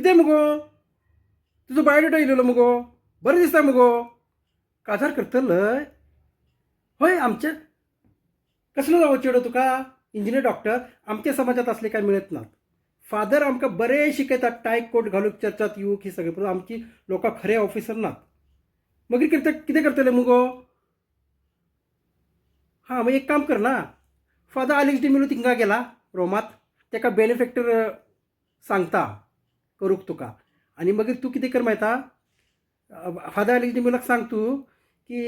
कितें मुगो तुजो बायोडेटा येयलेलो मुगो बरें दिसता मुगो काजार करतलय हय आमचे कसलो जावो चेडो तुका इंजिनियर डॉक्टर आमच्या समाजात असले काय मिळत नात फादर आमकां बरें शिकयतात टाय कोट घालून चर्चात येवंक ही सगळें पूण आमची लोकां खरे ऑफिसर नात मागीर कितें करतले मुगो हां मग एक काम कर ना फादर आलेक्स डिमिलो थिंगा गेला रोमात तेका बेनिफॅक्टर सांगता करूक तुका आनी मागीर तूं कितें कर माहिती फादर आलेक्स डिमिलोक सांग तूं की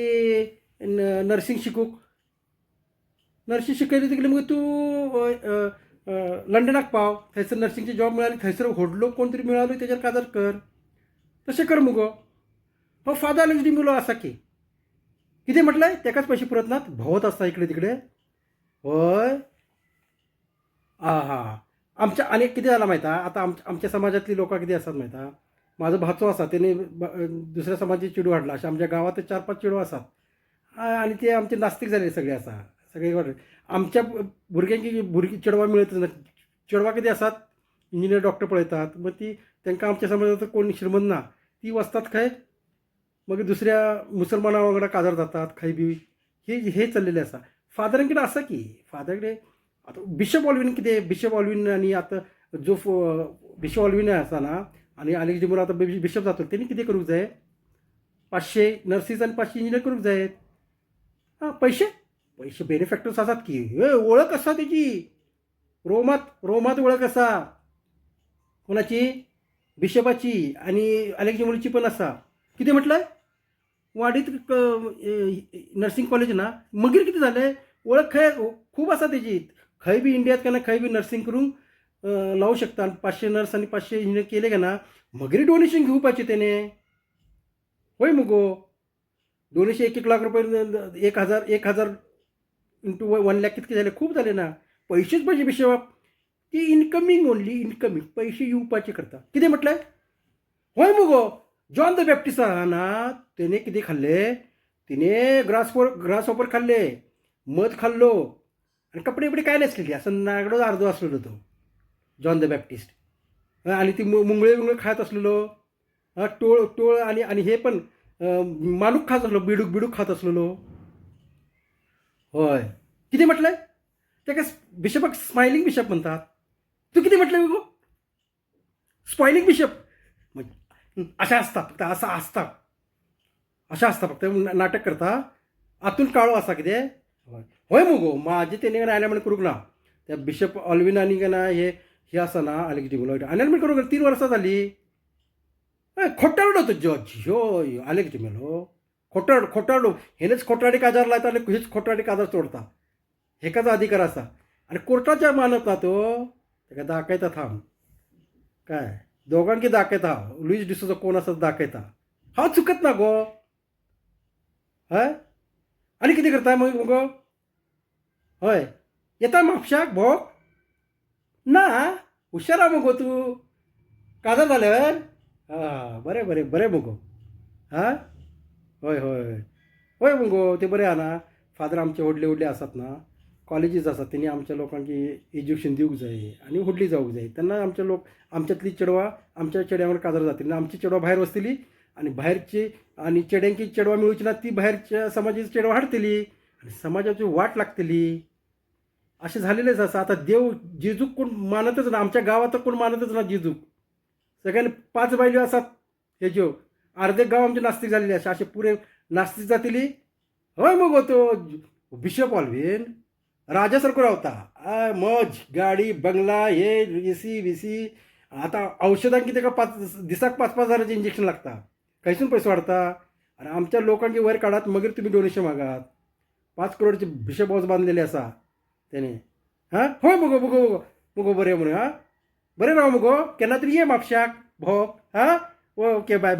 नर्सींग शिकूक नर्सींग शिकयली तितले मग तूं लंडनाक पाव थंयसर नर्सिंगची जॉब मिळाली थंयसर व्हडलो कोण तरी मिळालो तेजेर काजार कर तशें कर मुगो हो फादर आलेक्स डिमिलो आसा की कितें म्हटलंय तेकाच पयशे पुरत नात भोंवत आसता इकडे तिकडे हय आं हां आमच्या आनी कितें जालां माहिती आतां आमच्या समाजातली लोकां कितें आसात माहिती म्हाजो भाचो आसा तेणी दुसऱ्या समाजाची चेडूं हाडला अशें आमच्या गांवांत 4-5 चेडूं आसात आनी ते आमचे नास्तीक जाले सगळे आसा सगळे आमच्या भुरगीं चेडवां मेळतच ना चेडवां कितें आसात इंजिनियर डॉक्टर पळयतात मग ती तांकां आमच्या समाजाचो कोण श्रीमंत ना ती वचतात खंय मागीर दुसऱ्या मुसलमाना वांगडा काजार जातात खंय बी हे चल्लेलें आसा फादरान कितें आसा की फादर कितें आतां बिशप ऑल्विन कितें बिशप ऑल्विन आनी आतां जो बिशप ऑल्विन आसा ना आनी आलेक्स डिमिलो आतां बिशप जातलो तेणी कितें करूंक जाय 500 नर्सीस आनी 500 इंजिनियर करूंक जाय हां पयशे पयशे बेनिफॅक्टर्स आसात की वळख आसा तेजी रोमात वळख आसा कोणाची बिशपाची आनी आलेक्स डिमिलोची पण आसा कितें म्हटलंय वाडीत नर्सिंग कॉलेज ना मागीर कितें जालें वळख खंय खूब आसा तेजी खंय बी इंडियांत केन्ना खंय बी नर्सिंग करूंक लावूं शकता आनी 500 नर्स आनी 500 इंजिनियर केले काय ना मागीर डोनेशन घेवपाचें तेणें होय मुगो डोनेशन 1 लाख रुपये 1,000 इंटू 1 लाख कितके जाले खूब जाले ना पयशेच पयशे बिशप ती इनकमींग ओनली इनकमींग पयशे येवपाचे करता कितें म्हटलें होय मुगो जॉन द बॅप्टिस्ट आहा ना तेणे कितें खाल्लें तिने ग्रास ऑपर खाल्ले मध खाल्लो आनी कपडे बिपडे काय नासलेली असं नागडो अर्दो असलेलो तो जॉन द बॅप्टिस्ट आनी ती मुंगळे खात असलेलो टोळ आनी हे पण माणूक खात असलो बिडूक खात असलेलो हय कितें म्हटलें ताका बिशपाक स्मायलींग बिशप म्हणटात तूं कितें म्हटलें गो स्पॉयलींग बिशप अशें आसता फक्त अशें आसता फक्त नाटक करता हातून काळो आसा कितें हय मुगो म्हाजे तेणे आयल्यामेंट करूंक ना त्या बिशप ऑल्विन आनी केन्ना हे आसा ना आलेक्स डिमिलो आयल्यामेंट करूंक 3 वर्सां जाली हय खोटारडो तो जज ह्यो आलेक्स डिमिलो खोटारडो हेनेच खोटाडी काजार लायता आनी हेच खोटाडी काजार तोडता हेकाच अधिकार आसा आनी कोर्टाच्या मानत ना तो ताका दाखयता थांब काय दोगांकी दाखयता लुईस डिसोजा कोण आसा दाखयता हांव चुकत ना गो हय आनी कितें करता मुगो हय येता म्हापशाक भोंवक ना हुशार आहा मुगो तूं काजार जाल्यार हां बरें मुगो हां हय मुगो ते बरें आहा ना फादर आमचे व्हडले आसात ना कॉलेजीस आसात तेणी आमच्या लोकांक एज्युकेशन दिवंक जाय आनी व्हडली जावंक जाय तेन्ना आमचे लोक आमच्यातली चेडवां आमच्या चेड्यां काजार जातली आमची चेडवां भायर वचतली आनी भायरची आनी चेड्यांकी चेडवां मेळूची ना ती भायरच्या समाजाची चेडवां हाडटली आनी समाजाची वाट लागतली अशें झालेलेंच आसा आतां देव जेजूक कोण मानतच ना आमच्या गांवांत कोण मानतच ना जेजूक सगळ्यांनी 5 बायल्यो आसात हेज्यो अर्दे गांव आमचे नास्तीक जालेले आसा अशें पुरे नास्तीक जातली हय मुगो तो बिशप ऑल्विन राजा सारको रावता मज गाडी बंगला हे एसी बीसी आतां औषधांक कितें 5 दिसाक 5-5 हजाराचें इंजेक्शन लागता खंयसून पयसो हाडता आनी आमच्या लोकांक वयर काडात मागीर तुमी डोनेशन मागात 5 करोडचे बिशप हावस बांदलेले आसा तेणे हां हय मुगो बरें म्हणून हां बरें राव मुगो केन्ना तरी ये म्हापशाक भोंवक हां ओके बाय